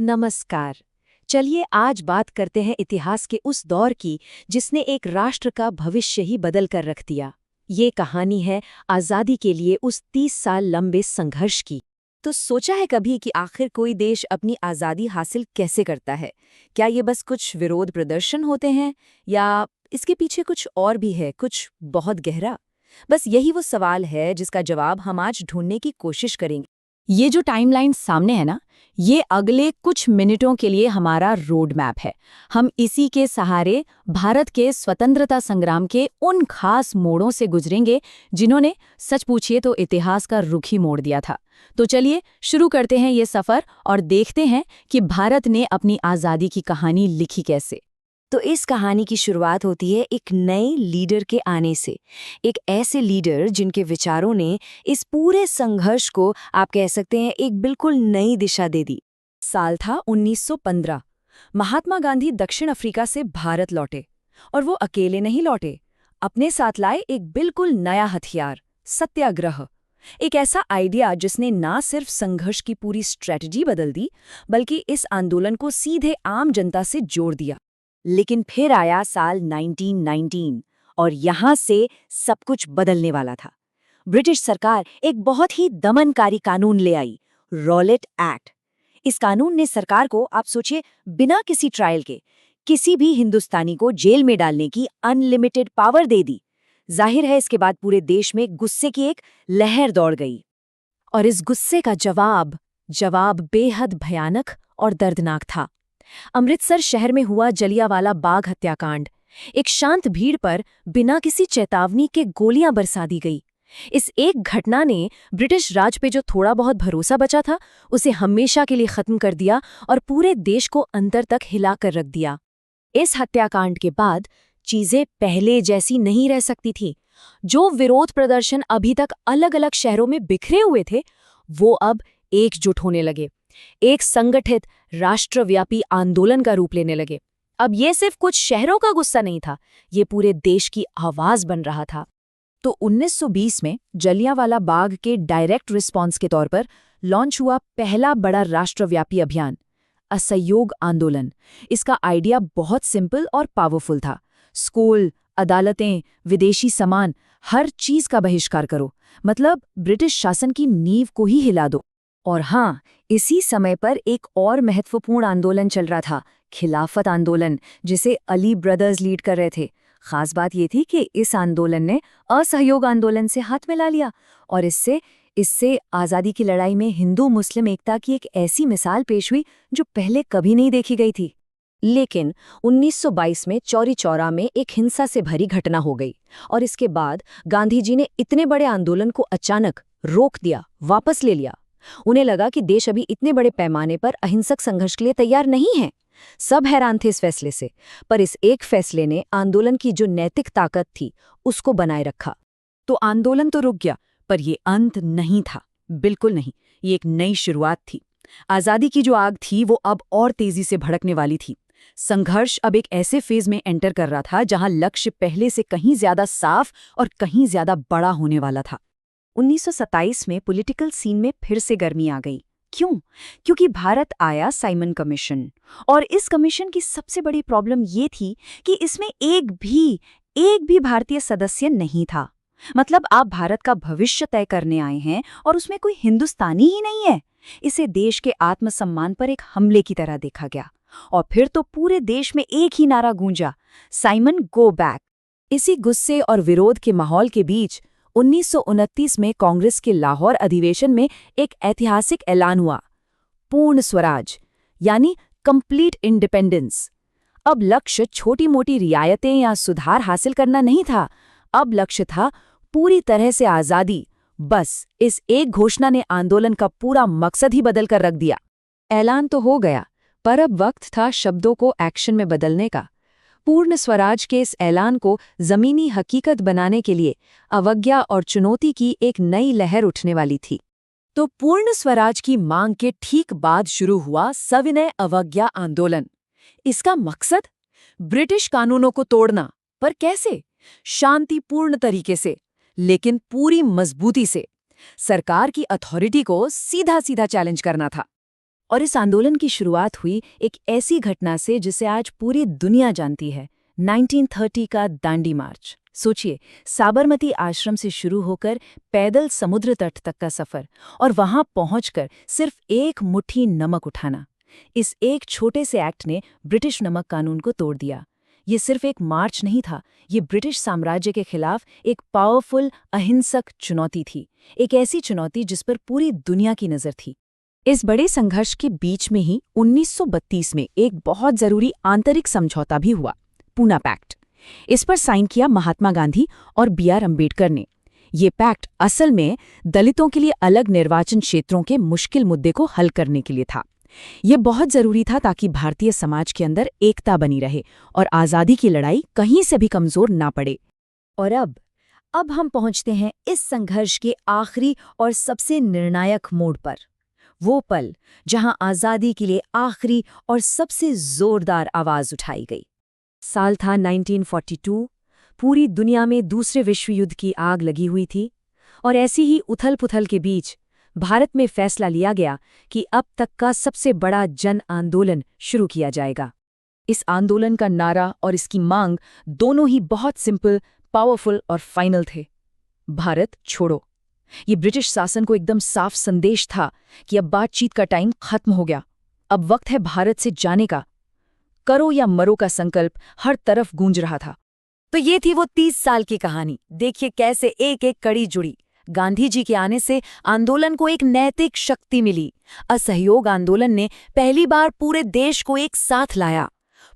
नमस्कार। चलिए आज बात करते हैं इतिहास के उस दौर की जिसने एक राष्ट्र का भविष्य ही बदल कर रख दिया। ये कहानी है आज़ादी के लिए उस 30 साल लंबे संघर्ष की। तो सोचा है कभी कि आखिर कोई देश अपनी आज़ादी हासिल कैसे करता है? क्या ये बस कुछ विरोध प्रदर्शन होते हैं या इसके पीछे कुछ और भी है, कुछ बहुत गहरा? बस यही वो सवाल है जिसका जवाब हम आज ढूंढने की कोशिश करेंगे। ये जो टाइमलाइन सामने है ना, ये अगले कुछ मिनटों के लिए हमारा रोड मैप है। हम इसी के सहारे भारत के स्वतंत्रता संग्राम के उन खास मोड़ों से गुजरेंगे जिन्होंने सच पूछिए तो इतिहास का रुख ही मोड़ दिया था। तो चलिए शुरू करते हैं ये सफ़र और देखते हैं कि भारत ने अपनी आज़ादी की कहानी लिखी कैसे। तो इस कहानी की शुरुआत होती है एक नए लीडर के आने से। एक ऐसे लीडर जिनके विचारों ने इस पूरे संघर्ष को आप कह सकते हैं एक बिल्कुल नई दिशा दे दी। साल था 1915। महात्मा गांधी दक्षिण अफ्रीका से भारत लौटे और वो अकेले नहीं लौटे, अपने साथ लाए एक बिल्कुल नया हथियार, सत्याग्रह। एक ऐसा आइडिया जिसने ना सिर्फ संघर्ष की पूरी स्ट्रेटजी बदल दी बल्कि इस आंदोलन को सीधे आम जनता से जोड़ दिया। लेकिन फिर आया साल 1919 और यहाँ से सब कुछ बदलने वाला था। ब्रिटिश सरकार एक बहुत ही दमनकारी कानून ले आई, रॉलेट एक्ट। इस कानून ने सरकार को, आप सोचिए, बिना किसी ट्रायल के किसी भी हिंदुस्तानी को जेल में डालने की अनलिमिटेड पावर दे दी। जाहिर है इसके बाद पूरे देश में गुस्से की एक लहर दौड़ गई। और इस गुस्से का जवाब बेहद भयानक और दर्दनाक था। अमृतसर शहर में हुआ जलियांवाला बाग हत्याकांड। एक शांत भीड़ पर बिना किसी चेतावनी के गोलियां बरसा दी गई। इस एक घटना ने ब्रिटिश राज पे जो थोड़ा बहुत भरोसा बचा था उसे हमेशा के लिए खत्म कर दिया और पूरे देश को अंदर तक हिला कर रख दिया। इस हत्याकांड के बाद चीजें पहले जैसी नहीं रह सकती थी। जो विरोध प्रदर्शन अभी तक अलग अलग शहरों में बिखरे हुए थे वो अब एकजुट होने लगे, एक संगठित राष्ट्रव्यापी आंदोलन का रूप लेने लगे। अब ये सिर्फ कुछ शहरों का गुस्सा नहीं था, ये पूरे देश की आवाज बन रहा था। तो 1920 में जलियांवाला बाग के डायरेक्ट रिस्पॉन्स के तौर पर लॉन्च हुआ पहला बड़ा राष्ट्रव्यापी अभियान, असहयोग आंदोलन। इसका आइडिया बहुत सिंपल और पावरफुल था। स्कूल, अदालतें, विदेशी सामान, हर चीज का बहिष्कार करो, मतलब ब्रिटिश शासन की नींव को ही हिला दो। और हाँ, इसी समय पर एक और महत्वपूर्ण आंदोलन चल रहा था, खिलाफत आंदोलन, जिसे अली ब्रदर्स लीड कर रहे थे। खास बात ये थी कि इस आंदोलन ने असहयोग आंदोलन से हाथ मिला लिया और इससे आज़ादी की लड़ाई में हिंदू मुस्लिम एकता की एक ऐसी मिसाल पेश हुई जो पहले कभी नहीं देखी गई थी। लेकिन 1922 में चौरी चौरा में एक हिंसा से भरी घटना हो गई और इसके बाद गांधी जी ने इतने बड़े आंदोलन को अचानक रोक दिया, वापस ले लिया। उन्हें लगा कि देश अभी इतने बड़े पैमाने पर अहिंसक संघर्ष के लिए तैयार नहीं है। सब हैरान थे इस फैसले से, पर इस एक फैसले ने आंदोलन की जो नैतिक ताकत थी उसको बनाए रखा। तो आंदोलन तो रुक गया, पर ये अंत नहीं था, बिल्कुल नहीं। ये एक नई शुरुआत थी। आज़ादी की जो आग थी वो अब और तेजी से भड़कने वाली थी। संघर्ष अब एक ऐसे फेज में एंटर कर रहा था जहां लक्ष्य पहले से कहीं ज्यादा साफ और कहीं ज्यादा बड़ा होने वाला था। 1927 में पॉलिटिकल सीन में फिर से गर्मी आ गई। क्यों? क्योंकि भारत आया साइमन कमीशन, और इस कमीशन की सबसे बड़ी प्रॉब्लम ये थी कि इसमें एक भी भारतीय सदस्य नहीं था। मतलब आप भारत का भविष्य तय करने आए हैं और उसमें कोई हिंदुस्तानी ही नहीं है। इसे देश के आत्मसम्मान पर एक हमले की तरह देखा गया। और फिर तो पूरे देश में एक ही नारा गूंजा, साइमन गो बैक। इसी गुस्से और विरोध के माहौल के बीच 1929 में कांग्रेस के लाहौर अधिवेशन में एक ऐतिहासिक ऐलान हुआ, पूर्ण स्वराज, यानी कंप्लीट इंडिपेंडेंस। अब लक्ष्य छोटी मोटी रियायतें या सुधार हासिल करना नहीं था, अब लक्ष्य था पूरी तरह से आज़ादी। बस इस एक घोषणा ने आंदोलन का पूरा मकसद ही बदल कर रख दिया। ऐलान तो हो गया, पर अब वक्त था शब्दों को एक्शन में बदलने का। पूर्ण स्वराज के इस ऐलान को जमीनी हकीकत बनाने के लिए अवज्ञा और चुनौती की एक नई लहर उठने वाली थी। तो पूर्ण स्वराज की मांग के ठीक बाद शुरू हुआ सविनय अवज्ञा आंदोलन। इसका मकसद ब्रिटिश कानूनों को तोड़ना, पर कैसे? शांतिपूर्ण तरीके से, लेकिन पूरी मजबूती से। सरकार की अथॉरिटी को सीधा सीधा चैलेंज करना था। और इस आंदोलन की शुरुआत हुई एक ऐसी घटना से जिसे आज पूरी दुनिया जानती है, 1930 का दांडी मार्च। सोचिए, साबरमती आश्रम से शुरू होकर पैदल समुद्र तट तक का सफर, और वहां पहुंचकर सिर्फ एक मुट्ठी नमक उठाना। इस एक छोटे से एक्ट ने ब्रिटिश नमक कानून को तोड़ दिया। ये सिर्फ एक मार्च नहीं था, ये ब्रिटिश साम्राज्य के खिलाफ एक पावरफुल, अहिंसक चुनौती थी। एक ऐसी चुनौती जिस पर पूरी दुनिया की नज़र थी। इस बड़े संघर्ष के बीच में ही 1932 में एक बहुत जरूरी आंतरिक समझौता भी हुआ, पूना पैक्ट। इस पर साइन किया महात्मा गांधी और B.R. अम्बेडकर ने। ये पैक्ट असल में दलितों के लिए अलग निर्वाचन क्षेत्रों के मुश्किल मुद्दे को हल करने के लिए था। ये बहुत जरूरी था ताकि भारतीय समाज के अंदर एकता बनी रहे और आज़ादी की लड़ाई कहीं से भी कमजोर ना पड़े। और अब हम पहुंचते हैं इस संघर्ष के आखिरी और सबसे निर्णायक मोड़ पर। वो पल जहां आज़ादी के लिए आखिरी और सबसे जोरदार आवाज़ उठाई गई। साल था 1942। पूरी दुनिया में दूसरे विश्व युद्ध की आग लगी हुई थी, और ऐसी ही उथल-पुथल के बीच भारत में फैसला लिया गया कि अब तक का सबसे बड़ा जन आंदोलन शुरू किया जाएगा। इस आंदोलन का नारा और इसकी मांग दोनों ही बहुत सिंपल, पावरफुल और फाइनल थे। भारत छोड़ो। ये ब्रिटिश शासन को एकदम साफ संदेश था कि अब बातचीत का टाइम खत्म हो गया, अब वक्त है भारत से जाने का। करो या मरो का संकल्प हर तरफ गूंज रहा था। तो ये थी वो 30 साल की कहानी। देखिए कैसे एक एक कड़ी जुड़ी। गांधी जी के आने से आंदोलन को एक नैतिक शक्ति मिली। असहयोग आंदोलन ने पहली बार पूरे देश को एक साथ लाया।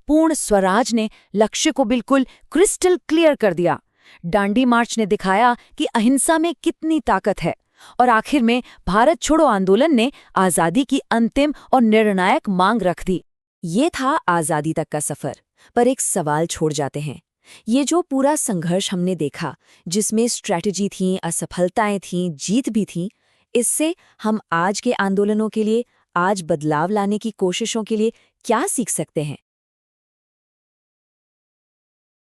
पूर्ण स्वराज ने लक्ष्य को बिल्कुल क्रिस्टल क्लियर कर दिया। दांडी मार्च ने दिखाया कि अहिंसा में कितनी ताकत है। और आखिर में भारत छोड़ो आंदोलन ने आज़ादी की अंतिम और निर्णायक मांग रख दी। ये था आज़ादी तक का सफ़र। पर एक सवाल छोड़ जाते हैं। ये जो पूरा संघर्ष हमने देखा, जिसमें स्ट्रैटेजी थी, असफलताएं थीं, जीत भी थी, इससे हम आज के आंदोलनों के लिए, आज बदलाव लाने की कोशिशों के लिए क्या सीख सकते हैं?